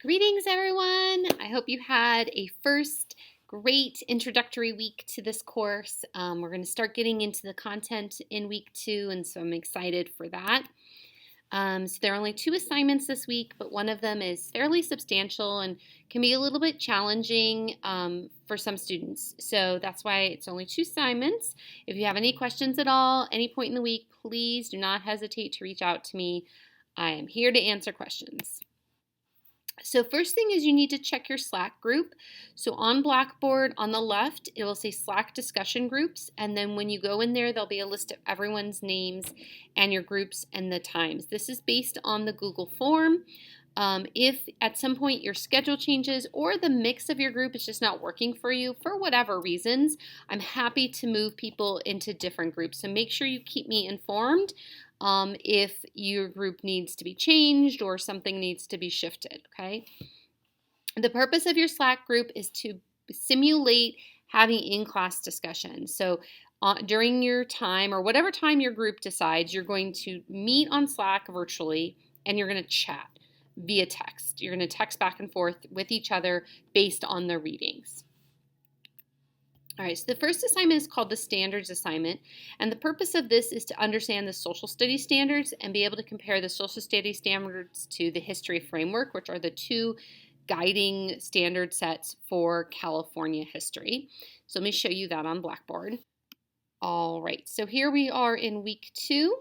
Greetings, everyone. I hope you had a first great introductory week to this course. We're going to start getting into the content in week 2, and so I'm excited for that. So there are only 2 assignments this week, but one of them is fairly substantial and can be a little bit challenging for some students. So that's why it's only 2 assignments. If you have any questions at all, any point in the week, please do not hesitate to reach out to me. I am here to answer questions. So first thing is you need to check your Slack group. So on Blackboard on the left, it will say Slack discussion groups. And then when you go in there, there'll be a list of everyone's names and your groups and the times. This is based on the Google form. If at some point your schedule changes or the mix of your group is just not working for you for whatever reasons, I'm happy to move people into different groups. So make sure you keep me informed if your group needs to be changed or something needs to be shifted, okay? The purpose of your Slack group is to simulate having in-class discussions. So during your time or whatever time your group decides, you're going to meet on Slack virtually and you're going to chat via text. You're going to text back and forth with each other based on their readings. All right, so the first assignment is called the standards assignment, and the purpose of this is to understand the social studies standards and be able to compare the social studies standards to the history framework, which are the 2 guiding standard sets for California history. So let me show you that on Blackboard. All right, so here we are in week 2.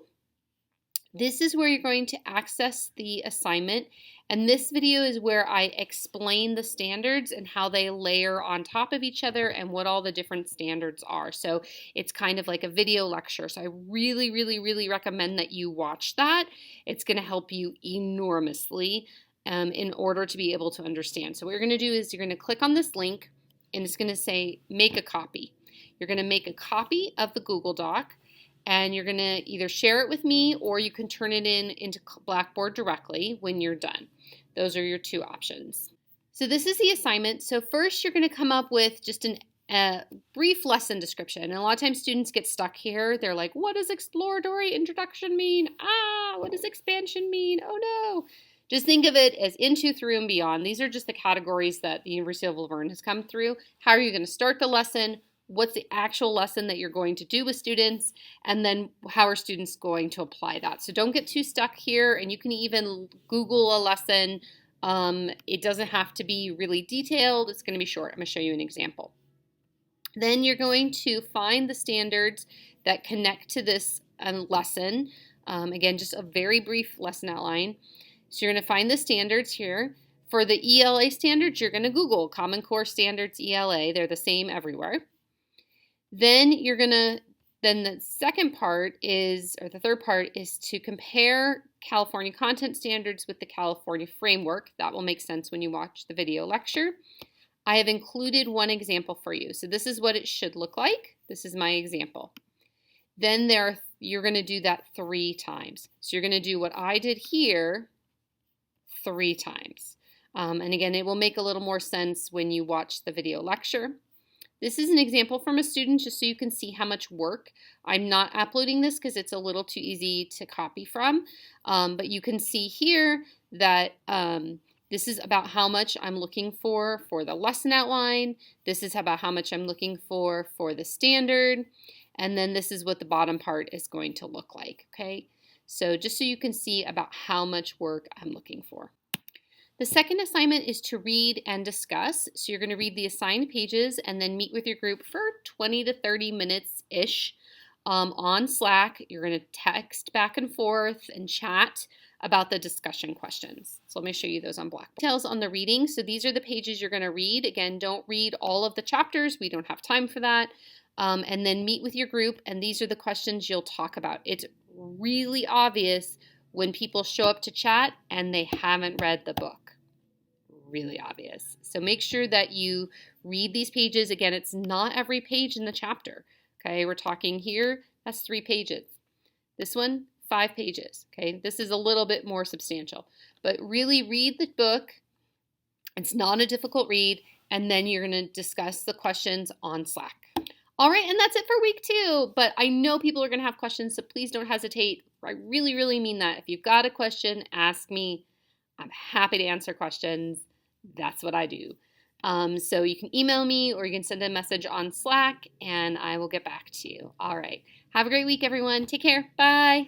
This is where you're going to access the assignment, and this video is where I explain the standards and how they layer on top of each other and what all the different standards are. So it's kind of like a video lecture. So I really recommend that you watch that. It's going to help you enormously in order to be able to understand. So what you're going to do is you're going to click on this link, and it's going to say make a copy. You're going to make a copy of the Google Doc, and you're going to either share it with me or you can turn it into Blackboard directly when you're done. Those are your 2 options. So this is the assignment. So first you're going to come up with just a brief lesson description. And a lot of times students get stuck here. They're like, what does exploratory introduction mean? What does expansion mean? Oh no. Just think of it as into, through, and beyond. These are just the categories that the University of Laverne has come through. How are you going to start the lesson? What's the actual lesson that you're going to do with students, and then how are students going to apply that? So don't get too stuck here, and you can even Google a lesson. It doesn't have to be really detailed. It's going to be short. I'm going to show you an example. Then you're going to find the standards that connect to this lesson. Again, just a very brief lesson outline. So you're going to find the standards here. For the ELA standards, you're going to Google Common Core Standards ELA. They're the same everywhere. Then the second part is, or the third part is to compare California content standards with the California framework. That will make sense when you watch the video lecture. I have included one example for you. So this is what it should look like. This is my example. Then you're going to do that 3 times. So you're going to do what I did here 3 times. And again, it will make a little more sense when you watch the video lecture. This is an example from a student just so you can see how much work. I'm not uploading this because it's a little too easy to copy from, but you can see here that this is about how much I'm looking for the lesson outline. This is about how much I'm looking for the standard, and then this is what the bottom part is going to look like, okay? So just so you can see about how much work I'm looking for. The second assignment is to read and discuss. So you're going to read the assigned pages and then meet with your group for 20 to 30 minutes-ish on Slack. You're going to text back and forth and chat about the discussion questions. So let me show you those on Blackboard. Details on the reading. So these are the pages you're going to read. Again, don't read all of the chapters. We don't have time for that. And then meet with your group, and these are the questions you'll talk about. It's really obvious when people show up to chat and they haven't read the book. Really obvious. So make sure that you read these pages. Again, it's not every page in the chapter. Okay, we're talking here, that's 3 pages. This one, 5 pages. Okay, this is a little bit more substantial. But really read the book. It's not a difficult read. And then you're going to discuss the questions on Slack. All right, and that's it for week 2. But I know people are going to have questions, so please don't hesitate. I really mean that. If you've got a question, ask me. I'm happy to answer questions. That's what I do. So you can email me or you can send a message on Slack and I will get back to you. All right. Have a great week, everyone. Take care. Bye.